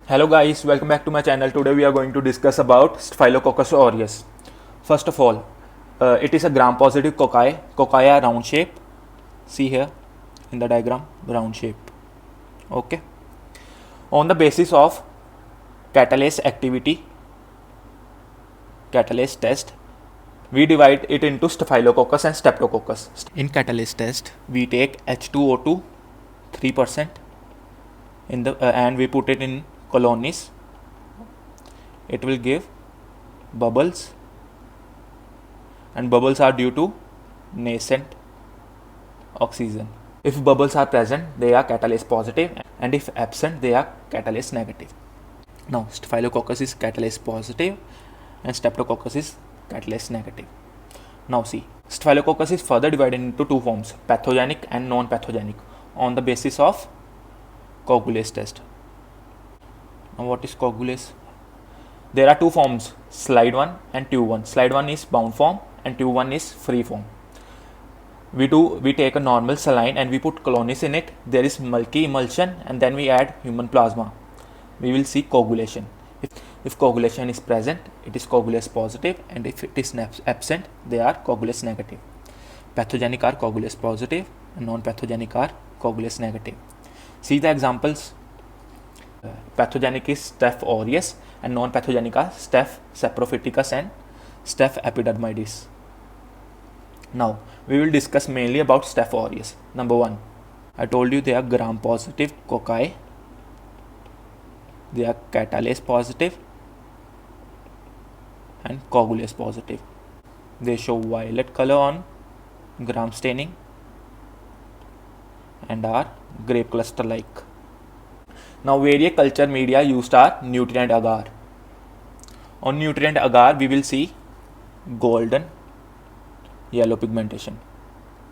Hello guys, welcome back to my channel. Today we are going to discuss about Staphylococcus aureus. First of all, it is a gram-positive cocci. Cocci are round shape. See here in the diagram, round shape. Okay. On the basis of catalase activity, catalase test, we divide it into Staphylococcus and Streptococcus. In catalase test, we take H2O2 3% in the and we put it in colonies. It will give bubbles, and bubbles are due to nascent oxygen. If bubbles are present, they are catalase positive, and if absent, they are catalase negative. Now, Staphylococcus is catalase positive and Streptococcus is catalase negative. Now see, Staphylococcus is further divided into two forms, pathogenic and non-pathogenic, on the basis of coagulase test. Now what is coagulase? There are two forms, slide 1 and tube 1. Slide 1 is bound form and tube 1 is free form. We take a normal saline and we put colonies in it. There is milky emulsion and then we add human plasma. We will see coagulation. If coagulation is present, it is coagulase positive, and if it is absent, they are coagulase negative. Pathogenic are coagulase positive and non-pathogenic are coagulase negative. See the examples. Pathogenic is Staph aureus and non-pathogenic are Staph saprophyticus and Staph epidermidis. Now we will discuss mainly about Staph aureus. Number 1, I told you they are gram-positive cocci. They are catalase positive and coagulase positive. They show violet color on gram staining and are grape cluster like. Now various culture media used are nutrient agar. On nutrient agar we will see golden yellow pigmentation,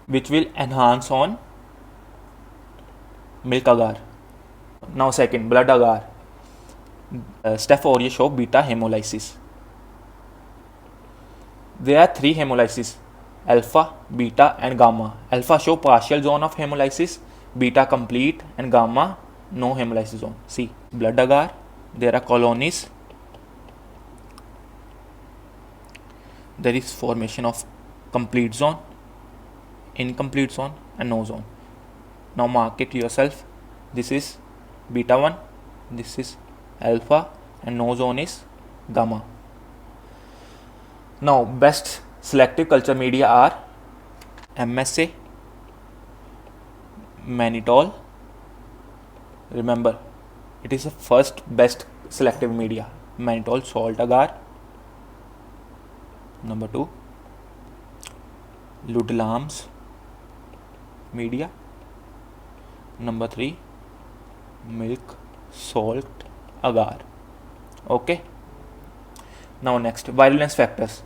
which will enhance on milk agar. Now second, blood agar. Staph aureus show beta hemolysis. There are three hemolysis, alpha, beta and gamma. Alpha show partial zone of hemolysis, beta complete and gamma no hemolysis zone. See, blood agar, there are colonies. There is formation of complete zone, incomplete zone and no zone. Now mark it yourself. This is beta 1, this is alpha and no zone is gamma. Now best selective culture media are MSA, mannitol. Remember, it is the first best selective media. Mannitol salt agar. Number 2, Ludlam's media. Number 3, milk salt agar. Okay. Now next, virulence factors.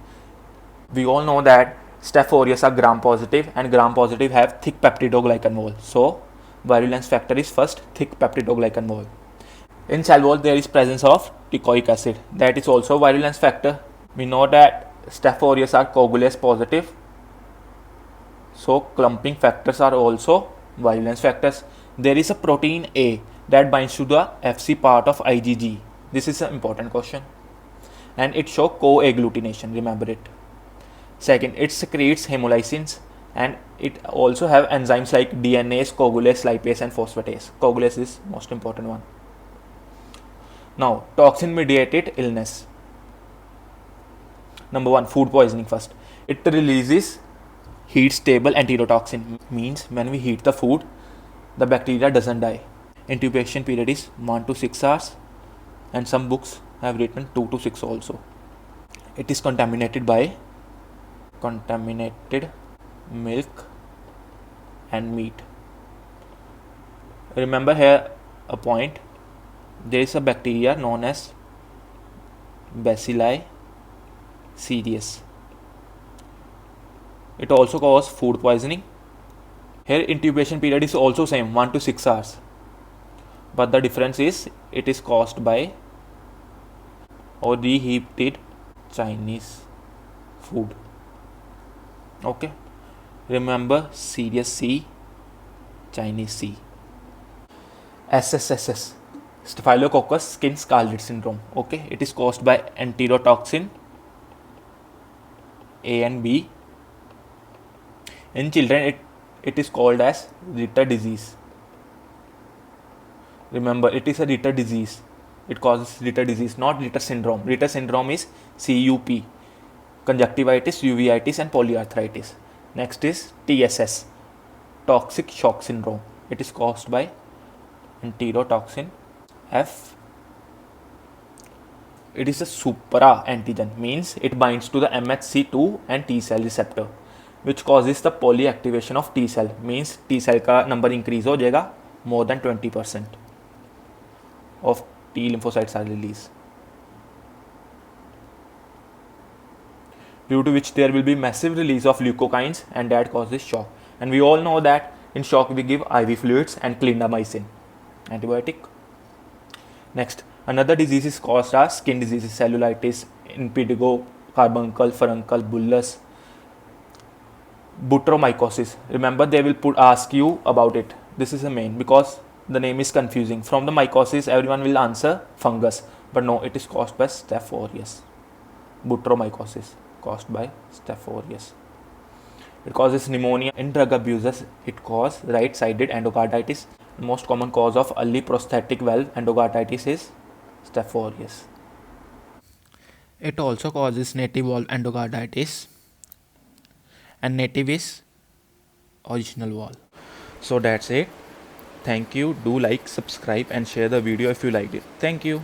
We all know that Staph aureus are gram positive and gram positive have thick peptidoglycan wall. So virulence factor is first thick peptidoglycan wall. In cell wall there is presence of teichoic acid, that is also virulence factor. We know that Staph aureus are coagulase positive, so clumping factors are also virulence factors. There is a protein A that binds to the Fc part of IgG. This is an important question, and it shows co-agglutination. Remember it. Second, it secretes hemolysins, and it also have enzymes like DNase, coagulase, lipase and phosphatase. Coagulase is most important one. Now, toxin mediated illness. Number 1, food poisoning first. It releases heat stable enterotoxin, means when we heat the food, the bacteria doesn't die. Incubation period is 1 to 6 hours, and some books have written 2 to 6 also. It is contaminated by contaminated milk and meat. Remember here a point, there is a bacteria known as Bacilli cereus. It also causes food poisoning. Here incubation period is also same, 1 to 6 hours, but the difference is it is caused by or reheated Chinese food. Okay, remember serious C, Chinese C. SSSS, Staphylococcus skin scarlet syndrome. Okay, it is caused by enterotoxin A and B. In children, it is called as Ritter disease. Remember, it is a Ritter disease. It causes Ritter disease, not Ritter syndrome. Ritter syndrome is CUP, conjunctivitis, uveitis, and polyarthritis. Next is TSS, toxic shock syndrome. It is caused by enterotoxin F. It is a supra antigen, means it binds to the MHC2 and T cell receptor, which causes the polyactivation of T cell, means T cell का number increase हो जाएगा, more than 20% of T lymphocytes are released, due to which there will be massive release of leukocynes, and that causes shock. And we all know that in shock we give IV fluids and clindamycin antibiotic. Next, another disease is caused as skin diseases, cellulitis, impetigo, carbuncle, furuncle, bullous, butyromycosis. Remember, they will ask you about it. This is the main, because the name is confusing. From the mycosis, everyone will answer fungus, but no, it is caused by Staph aureus. Butyromycosis caused by Staph aureus. It causes pneumonia. In drug abusers, it causes right-sided endocarditis. The most common cause of early prosthetic valve endocarditis is Staph aureus. It also causes native valve endocarditis, and native is original valve. So that's it. Thank you. Do like, subscribe, and share the video if you liked it. Thank you.